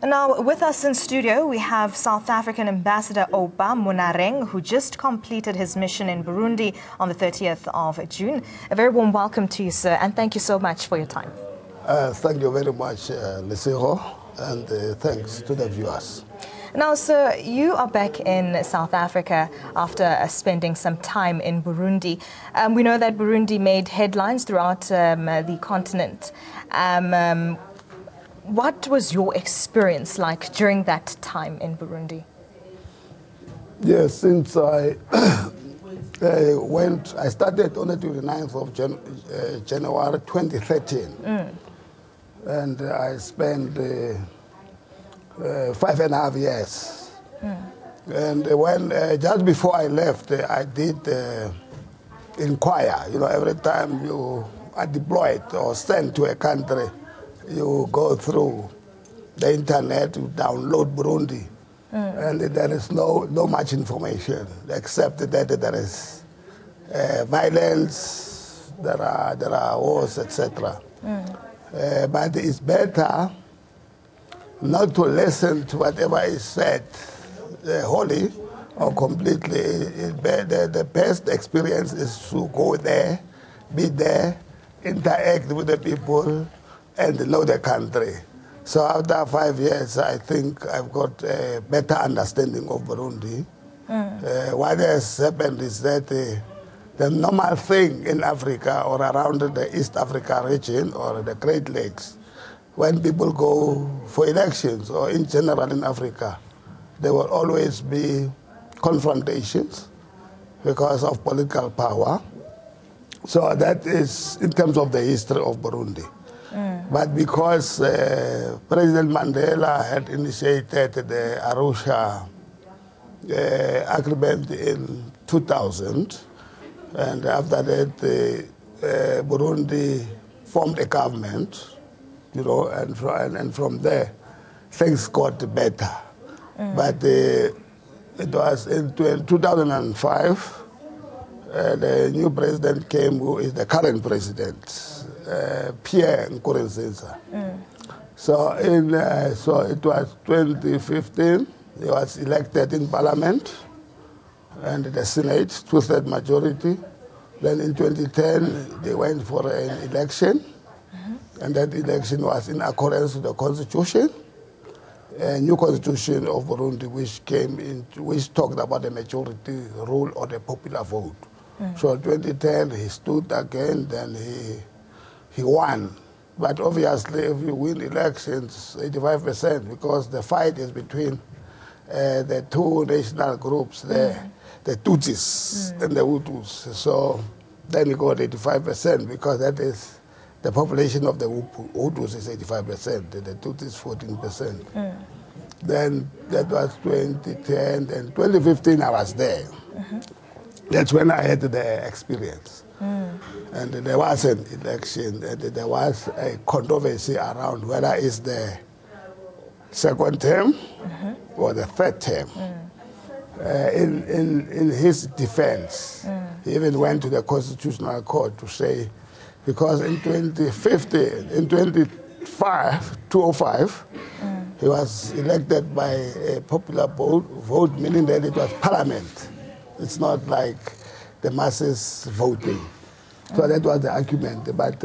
Now, with us in studio, we have South African Ambassador Oupa Monareng, who just completed his mission in Burundi on the 30th of June. A very warm welcome to you, sir, and thank you so much for your time. Thank you very much, Lesego, and thanks to the viewers. Now, sir, you are back in South Africa after spending some time in Burundi. We know that Burundi made headlines throughout the continent. What was your experience like during that time in Burundi? Yes, since I I started on the 29th of January 2013. And I spent 5.5 years. And when just before I left, I did inquire. You know, every time you are deployed or sent to a country, you go through the internet, you download Burundi, and there is no much information except that there is violence, there are wars, etc. But it's better not to listen to whatever is said wholly or completely. The best experience is to go there, be there, interact with the people, and know the country. So after 5 years, I think I've got a better understanding of Burundi. What has happened is that the normal thing in Africa or around the East Africa region or the Great Lakes, when people go for elections or in general in Africa, there will always be confrontations because of political power. So that is in terms of the history of Burundi. But because President Mandela had initiated the Arusha agreement in 2000, and after that Burundi formed a government, you know, and from there things got better. But it was in 2005, the new president came, who is the current president, Pierre Nkurunziza. So it was 2015, he was elected in parliament and the Senate, 2/3 majority. Then in 2010, they went for an election, and that election was in accordance with the constitution, a new constitution of Burundi, which talked about the majority rule or the popular vote. So in 2010, he stood again, then he won. But obviously, if you win elections, 85%, because the fight is between the two national groups, the Tutsis and the Hutus. So then you got 85%, because that is the population of the Hutus is 85%, the Tutsis 14%. Then that was 2010, then 2015 I was there. That's when I had the experience. And there was an election, and there was a controversy around whether it's the second term or the third term. In his defense, he even went to the Constitutional Court to say, because in 2005, he was elected by a popular vote, meaning that it was parliament. It's not like the masses voting. So that was the argument. But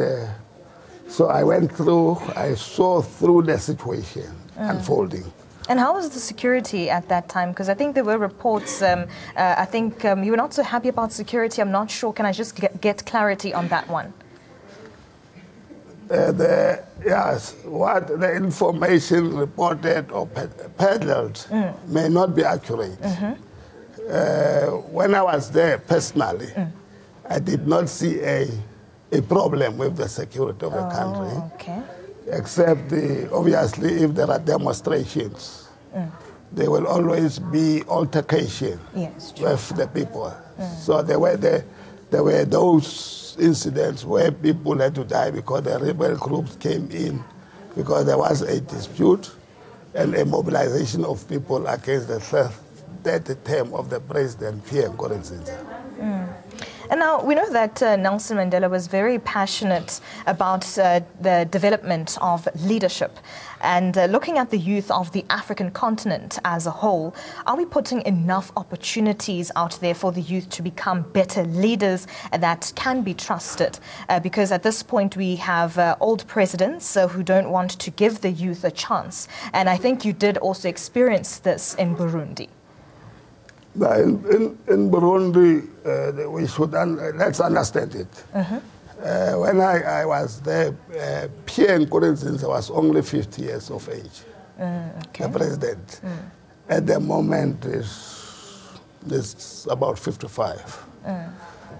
so I went through, I saw through the situation unfolding. And how was the security at that time? Because I think there were reports, I think you were not so happy about security. I'm not sure. Can I just get clarity on that one? Yes, what the information reported or peddled may not be accurate. When I was there personally, I did not see a problem with the security of the country, except obviously if there are demonstrations, there will always be altercation with the people. So there were those incidents where people had to die because the rebel groups came in, because there was a dispute and a mobilization of people against the third term of the president, Pierre Nkurunziza. And now we know that Nelson Mandela was very passionate about the development of leadership. And looking at the youth of the African continent as a whole, are we putting enough opportunities out there for the youth to become better leaders that can be trusted? Because at this point we have old presidents who don't want to give the youth a chance. And I think you did also experience this in Burundi. In Burundi, we should let's understand it. When I was there, Pierre Nkurunziza was only 50 years of age, the president. At the moment, is about 55.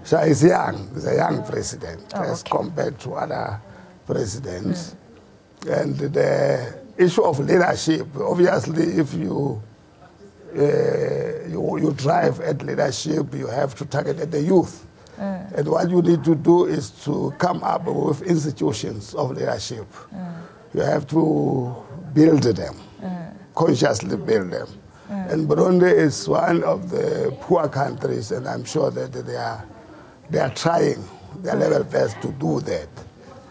So he's young. He's a young president as compared to other presidents. And the issue of leadership, obviously, if you drive at leadership, you have to target at the youth. And what you need to do is to come up with institutions of leadership. You have to build them, consciously build them. And Burundi is one of the poor countries, and I'm sure that they are trying their level best to do that.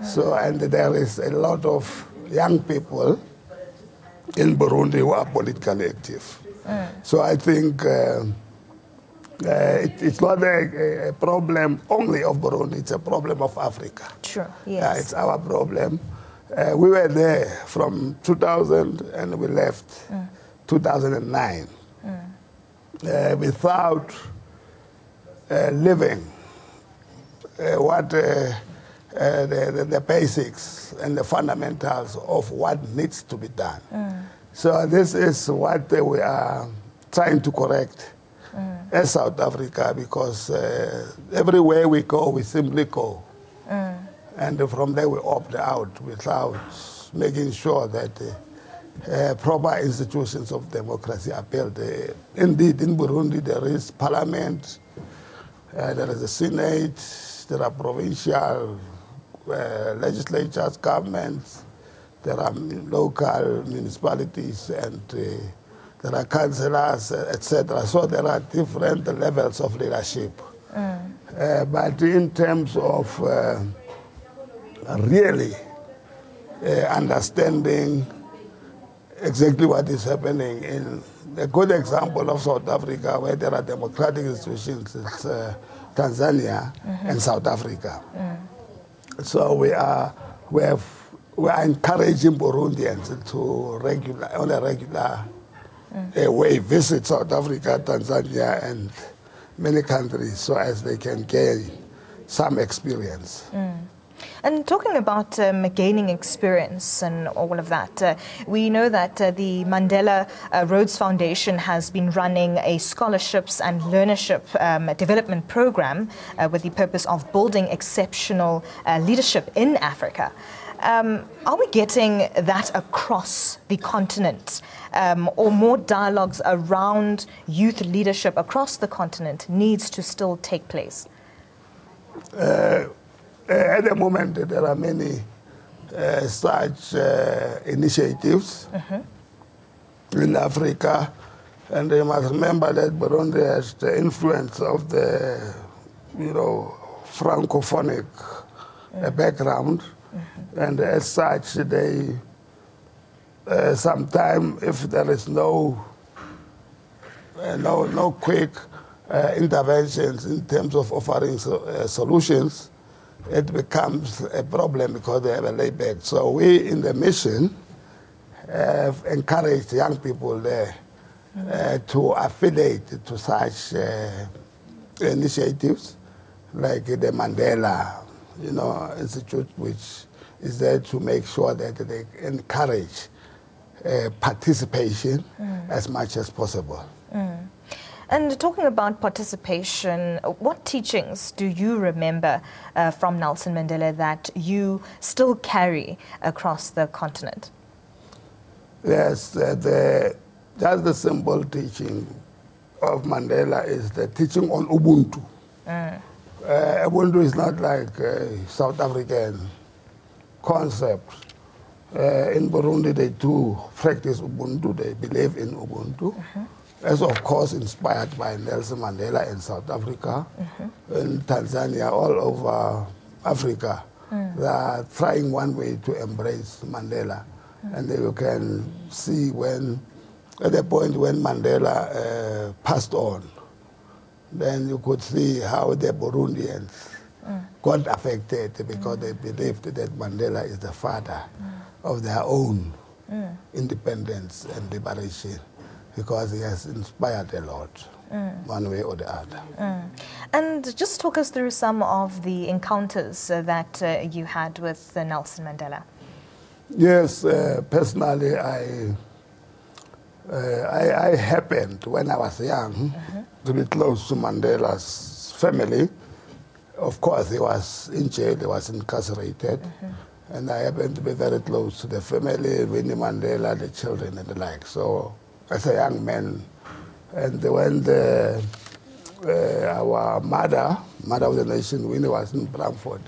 So, and there is a lot of young people in Burundi who are politically active. So I think it's not a problem only of Burundi, it's a problem of Africa. Sure, yes. It's our problem. We were there from 2000 and we left 2009 without living what the basics and the fundamentals of what needs to be done. So this is what we are trying to correct as South Africa, because everywhere we go, we simply go. And from there we opt out without making sure that proper institutions of democracy are built. Indeed, in Burundi there is parliament, there is a senate, there are provincial legislatures, governments, there are local municipalities, and there are councillors, etc. So there are different levels of leadership. But in terms of really understanding exactly what is happening, in a good example of South Africa where there are democratic institutions is Tanzania and South Africa. So we are encouraging Burundians to on a regular way visit South Africa, Tanzania, and many countries so as they can gain some experience. And talking about gaining experience and all of that, we know that the Mandela Rhodes Foundation has been running a scholarships and learnership development program with the purpose of building exceptional leadership in Africa. Are we getting that across the continent, or more dialogues around youth leadership across the continent needs to still take place? At the moment, there are many such initiatives in Africa, and you must remember that Burundi has the influence of the, francophonic background, and as such, they sometimes, if there is no quick interventions in terms of offering solutions, it becomes a problem because they have a layback. So we in the mission have encouraged young people there to affiliate to such initiatives like the Mandela, Institute, which is there to make sure that they encourage participation as much as possible. And talking about participation, what teachings do you remember from Nelson Mandela that you still carry across the continent? Yes, just the simple teaching of Mandela is the teaching on Ubuntu. Ubuntu is not like a South African concept. In Burundi, they do practice Ubuntu. They believe in Ubuntu. as of course inspired by Nelson Mandela in South Africa, in Tanzania, all over Africa. They are trying one way to embrace Mandela. And you can see when, at the point when Mandela passed on, then you could see how the Burundians got affected because they believed that Mandela is the father of their own independence and liberation, because he has inspired a lot, one way or the other. And just talk us through some of the encounters that you had with Nelson Mandela. Yes, personally, I happened when I was young to be close to Mandela's family. Of course, he was in jail, he was incarcerated, and I happened to be very close to the family, Winnie Mandela, the children and the like. So, as a young man, and when our mother of the nation, Winnie, was in Bramford,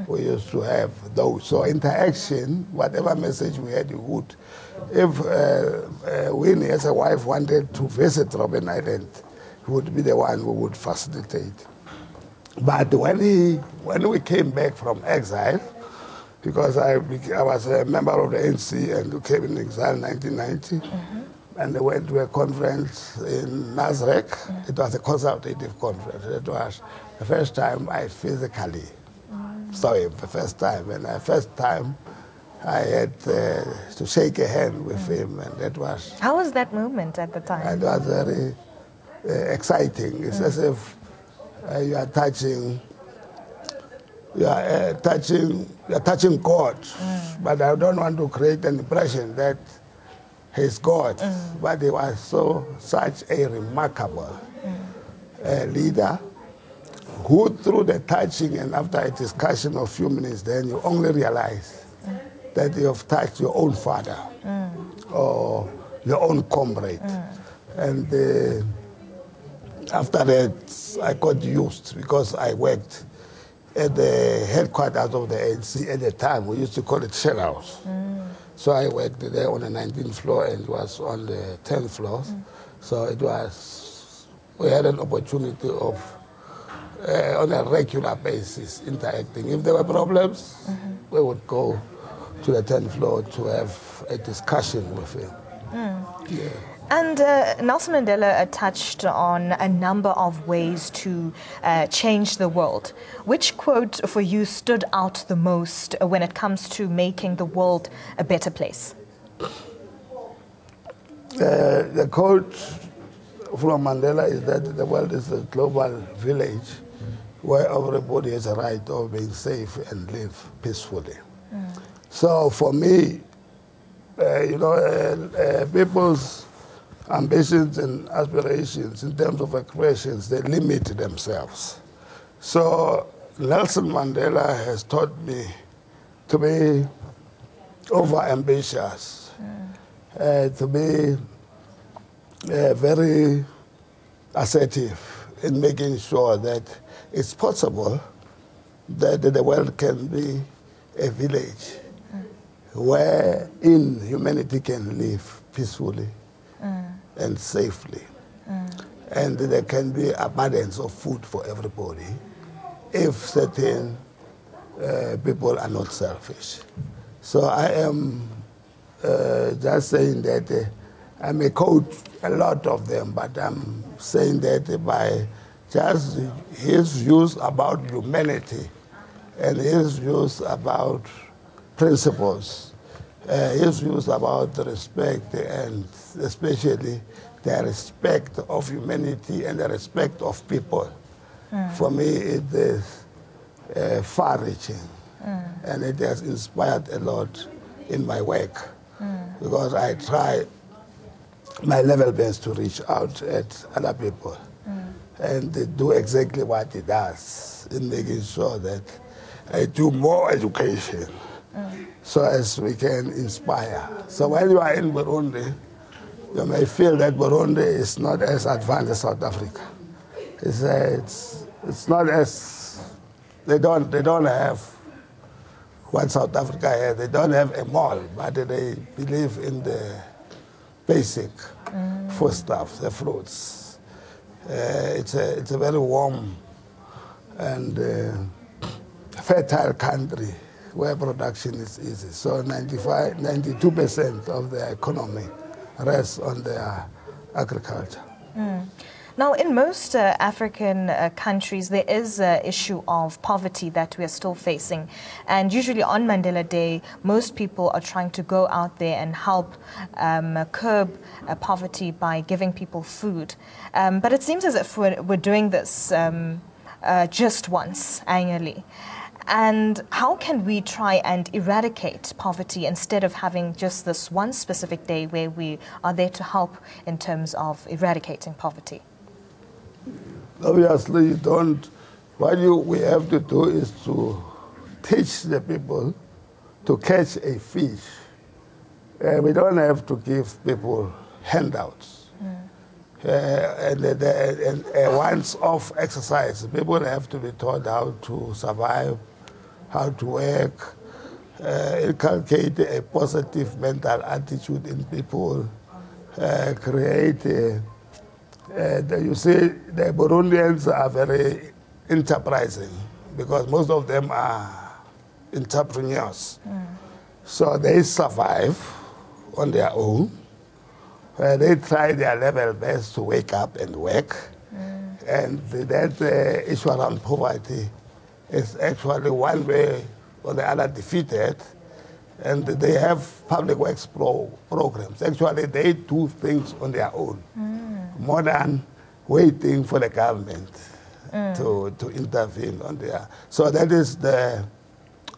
we used to have those. So interaction, whatever message we had, we would. If Winnie, as a wife, wanted to visit Robben Island, he would be the one who would facilitate. But when we came back from exile, because I was a member of the ANC and came in exile in 1990, and I went to a conference in Nazareth. It was a consultative conference. It was the first time I physically saw him, the first time. And the first time I had to shake a hand with him, and that was... How was that moment at the time? It was very exciting. It's as if you are touching God. But I don't want to create an impression that he's God. But he was such a remarkable leader, who through the touching and after a discussion of a few minutes, then you only realize that you have touched your own father or your own comrade. And after that, I got used, because I worked at the headquarters of the ANC at the time. We used to call it Shell House. So I worked there on the 19th floor and was on the 10th floor. So it was, we had an opportunity of, on a regular basis, interacting. If there were problems, we would go to the 10th floor to have a discussion with him. Yeah. And Nelson Mandela touched on a number of ways to change the world. Which quote for you stood out the most when it comes to making the world a better place? The quote from Mandela is that the world is a global village where everybody has a right of being safe and live peacefully. So for me, people's ambitions and aspirations in terms of aggressions, they limit themselves. So Nelson Mandela has taught me to be over-ambitious, to be very assertive in making sure that it's possible that the world can be a village wherein humanity can live peacefully and safely. And there can be abundance of food for everybody if certain people are not selfish. So I am just saying that I may quote a lot of them, but I'm saying that by just his views about humanity and his views about principles, his views about respect, and especially the respect of humanity and the respect of people. For me, it is far-reaching, and it has inspired a lot in my work, because I try my level best to reach out at other people and do exactly what he does in making sure that I do more education so as we can inspire. So when you are in Burundi, you may feel that Burundi is not as advanced as South Africa. It's not as, they don't have what South Africa has. They don't have a mall, but they believe in the basic foodstuffs, the fruits. It's a very warm and fertile country where production is easy. So 92% of their economy rests on their agriculture. Now, in most African countries, there is an issue of poverty that we are still facing. And usually on Mandela Day, most people are trying to go out there and help curb poverty by giving people food. But it seems as if we're doing this just once annually. And how can we try and eradicate poverty instead of having just this one specific day where we are there to help in terms of eradicating poverty? Obviously, you don't. What we have to do is to teach the people to catch a fish. We don't have to give people handouts. And once-off exercise, people have to be taught how to survive, how to work, inculcate a positive mental attitude in people, create you see, the Burundians are very enterprising because most of them are entrepreneurs. So they survive on their own. They try their level best to wake up and work. And that issue around poverty is actually one way or the other defeated. And they have public works programs. Actually, they do things on their own, more than waiting for the government to intervene on their. So that is the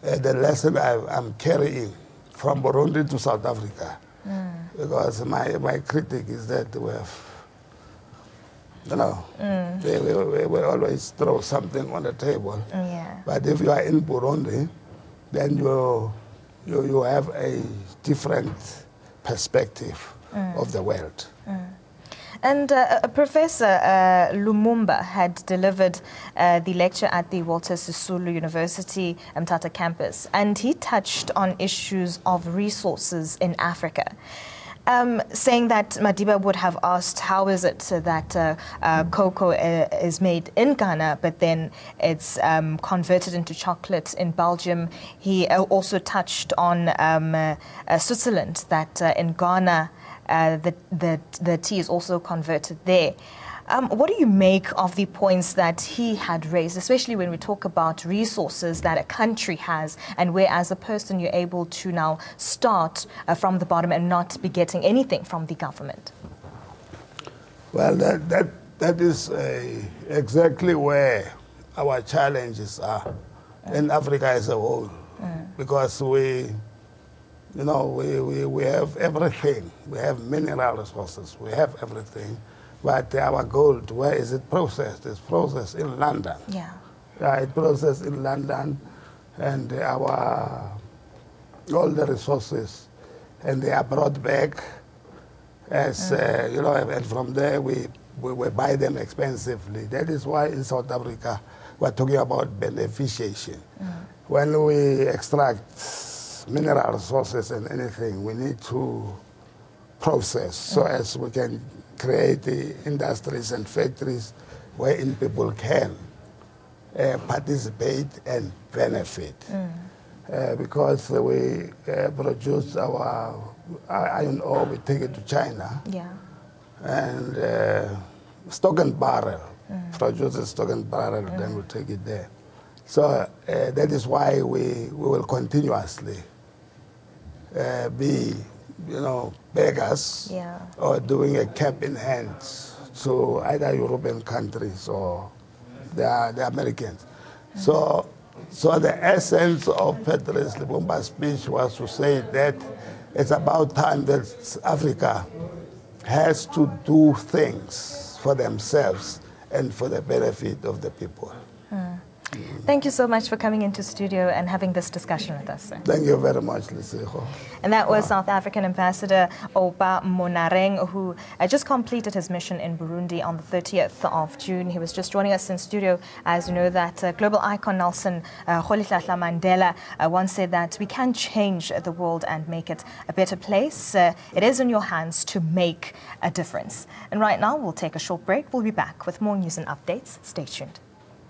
lesson I'm carrying from Burundi to South Africa. Because my critique is that we have, they will always throw something on the table. But if you are in Burundi, then you have a different perspective of the world. And Professor Lumumba had delivered the lecture at the Walter Sisulu University Mthatha campus, and he touched on issues of resources in Africa. Saying that Madiba would have asked how is it that cocoa is made in Ghana, but then it's converted into chocolate in Belgium. He also touched on Switzerland, that in Ghana the tea is also converted there. What do you make of the points that he had raised, especially when we talk about resources that a country has and where as a person you're able to now start from the bottom and not be getting anything from the government? Well, that is exactly where our challenges are in Africa as a whole, because we have everything. We have mineral resources. We have everything. But our gold, where is it processed? It's processed in London. It's processed in London, and all the resources, and they are brought back as, and from there we buy them expensively. That is why in South Africa we're talking about beneficiation. When we extract mineral resources and anything, we need to process so as we can create the industries and factories wherein people can participate and benefit. Because we produce our iron ore, we take it to China, and stock and barrel, produce stock and barrel, then we take it there. So that is why we will continuously be beggars or doing a cap in hand to either European countries or the Americans. So the essence of Patrice Lumumba's speech was to say that it's about time that Africa has to do things for themselves and for the benefit of the people. Thank you so much for coming into studio and having this discussion with us, sir. Thank you very much, Lesego. And that was South African Ambassador Oupa Monareng, who just completed his mission in Burundi on the 30th of June. He was just joining us in studio. As you know, that global icon Nelson Rolihlahla Mandela once said that we can change the world and make it a better place. It is in your hands to make a difference. And right now, we'll take a short break. We'll be back with more news and updates. Stay tuned.